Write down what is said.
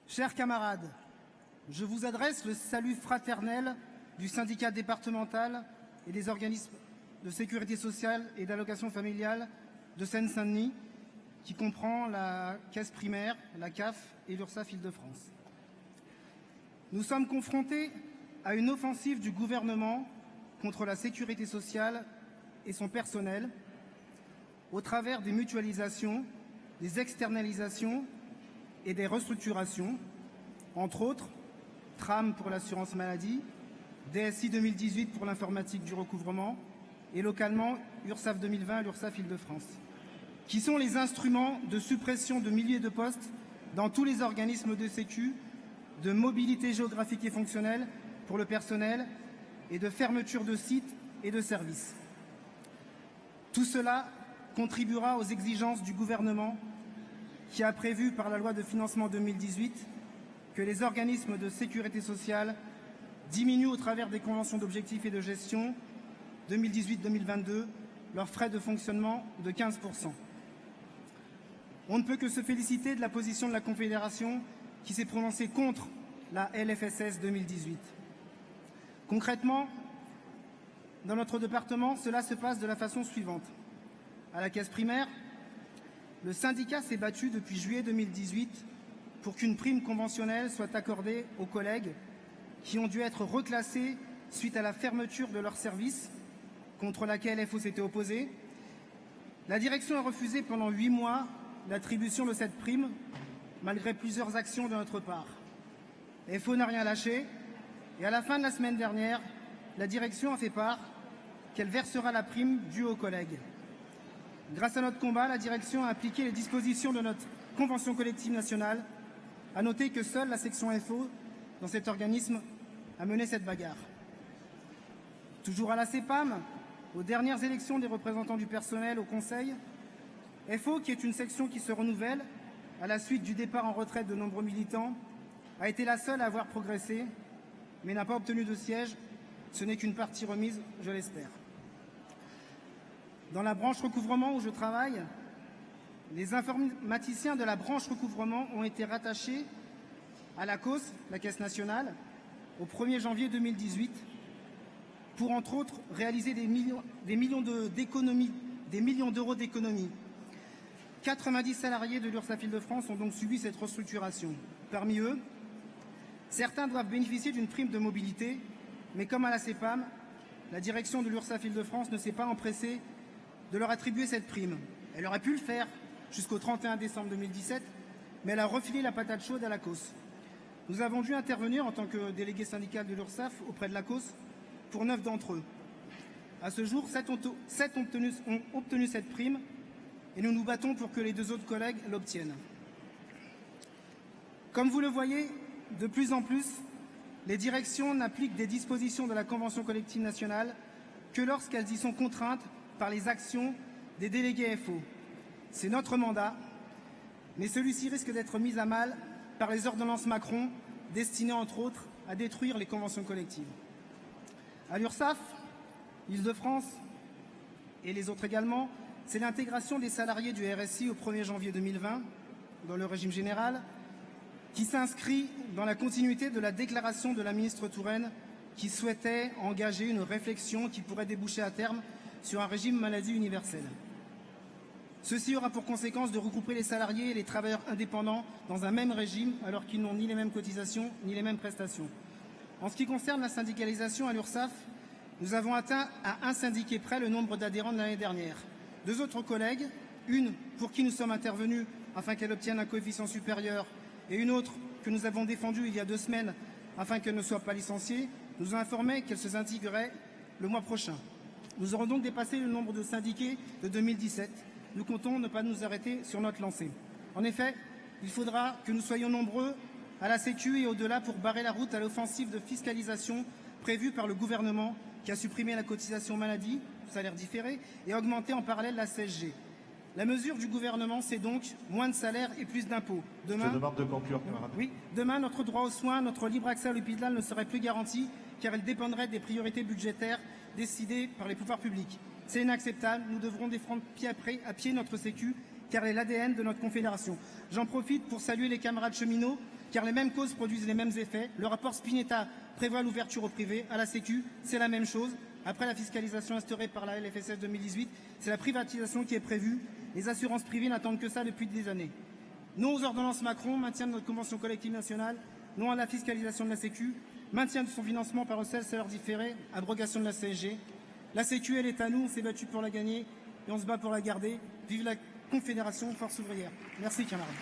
Chers camarades, je vous adresse le salut fraternel du syndicat départemental et des organismes de sécurité sociale et d'allocation familiale de Seine-Saint-Denis, qui comprend la Caisse primaire, la CAF et l'URSSAF Île-de-France. Nous sommes confrontés à une offensive du gouvernement contre la sécurité sociale et son personnel, au travers des mutualisations, des externalisations et des restructurations, entre autres Tram pour l'assurance maladie, DSI 2018 pour l'informatique du recouvrement et localement URSSAF 2020 et l'URSSAF Île-de-France, qui sont les instruments de suppression de milliers de postes dans tous les organismes de sécu, de mobilité géographique et fonctionnelle pour le personnel et de fermeture de sites et de services. Tout cela contribuera aux exigences du gouvernement qui a prévu par la loi de financement 2018 que les organismes de sécurité sociale diminuent au travers des conventions d'objectifs et de gestion 2018-2022 leurs frais de fonctionnement de 15%. On ne peut que se féliciter de la position de la Confédération qui s'est prononcée contre la LFSS 2018. Concrètement, dans notre département, cela se passe de la façon suivante. À la caisse primaire, le syndicat s'est battu depuis juillet 2018 pour qu'une prime conventionnelle soit accordée aux collègues qui ont dû être reclassés suite à la fermeture de leur service, contre laquelle FO s'était opposé. La direction a refusé pendant 8 mois l'attribution de cette prime, malgré plusieurs actions de notre part. FO n'a rien lâché, et à la fin de la semaine dernière, la direction a fait part qu'elle versera la prime due aux collègues. Grâce à notre combat, la direction a appliqué les dispositions de notre convention collective nationale. À noter que seule la section FO dans cet organisme a mené cette bagarre. Toujours à la CEPAM, aux dernières élections des représentants du personnel au Conseil, FO, qui est une section qui se renouvelle à la suite du départ en retraite de nombreux militants, a été la seule à avoir progressé, mais n'a pas obtenu de siège. Ce n'est qu'une partie remise, je l'espère. Dans la branche recouvrement où je travaille, les informaticiens de la branche recouvrement ont été rattachés à la COS, la Caisse nationale, au 1er janvier 2018, pour entre autres réaliser des millions d'euros d'économies. 90 salariés de l'URSSAF Île-de-France ont donc subi cette restructuration. Parmi eux, certains doivent bénéficier d'une prime de mobilité, mais comme à la CEPAM, la direction de l'URSSAF Île-de-France ne s'est pas empressée de leur attribuer cette prime. Elle aurait pu le faire jusqu'au 31 décembre 2017, mais elle a refilé la patate chaude à la COS. Nous avons dû intervenir en tant que délégué syndical de l'URSSAF auprès de la COS pour 9 d'entre eux. À ce jour, 7 ont obtenu cette prime et nous nous battons pour que les 2 autres collègues l'obtiennent. Comme vous le voyez, de plus en plus, les directions n'appliquent des dispositions de la Convention collective nationale que lorsqu'elles y sont contraintes par les actions des délégués FO. C'est notre mandat, mais celui-ci risque d'être mis à mal par les ordonnances Macron, destinées entre autres à détruire les conventions collectives. À l'URSSAF, Île-de-France et les autres également, c'est l'intégration des salariés du RSI au 1er janvier 2020 dans le régime général qui s'inscrit dans la continuité de la déclaration de la ministre Touraine qui souhaitait engager une réflexion qui pourrait déboucher à terme sur un régime maladie universel. Ceci aura pour conséquence de regrouper les salariés et les travailleurs indépendants dans un même régime alors qu'ils n'ont ni les mêmes cotisations ni les mêmes prestations. En ce qui concerne la syndicalisation à l'URSSAF, nous avons atteint à un syndiqué près le nombre d'adhérents de l'année dernière. 2 autres collègues, une pour qui nous sommes intervenus afin qu'elle obtienne un coefficient supérieur et une autre que nous avons défendue il y a 2 semaines afin qu'elle ne soit pas licenciée, nous ont informé qu'elle se syndiquerait le mois prochain. Nous aurons donc dépassé le nombre de syndiqués de 2017. Nous comptons ne pas nous arrêter sur notre lancée. En effet, il faudra que nous soyons nombreux à la Sécu et au-delà pour barrer la route à l'offensive de fiscalisation prévue par le gouvernement qui a supprimé la cotisation maladie, salaire différé, et augmenté en parallèle la CSG. La mesure du gouvernement, c'est donc moins de salaire et plus d'impôts. Demain, je demande de conclure, camarade. Oui, demain, notre droit aux soins, notre libre accès à l'hôpital ne serait plus garanti car elle dépendrait des priorités budgétaires décidées par les pouvoirs publics. C'est inacceptable. Nous devrons défendre pied à pied notre Sécu car elle est l'ADN de notre confédération. J'en profite pour saluer les camarades cheminots, car les mêmes causes produisent les mêmes effets. Le rapport Spinetta prévoit l'ouverture au privé. À la Sécu, c'est la même chose. Après la fiscalisation instaurée par la LFSS 2018, c'est la privatisation qui est prévue. Les assurances privées n'attendent que ça depuis des années. Non aux ordonnances Macron, maintien de notre convention collective nationale, non à la fiscalisation de la Sécu, maintien de son financement par recel, salaire différé, abrogation de la CSG. La Sécu, elle est à nous, on s'est battu pour la gagner et on se bat pour la garder. Vive la Confédération, force ouvrière. Merci, camarades.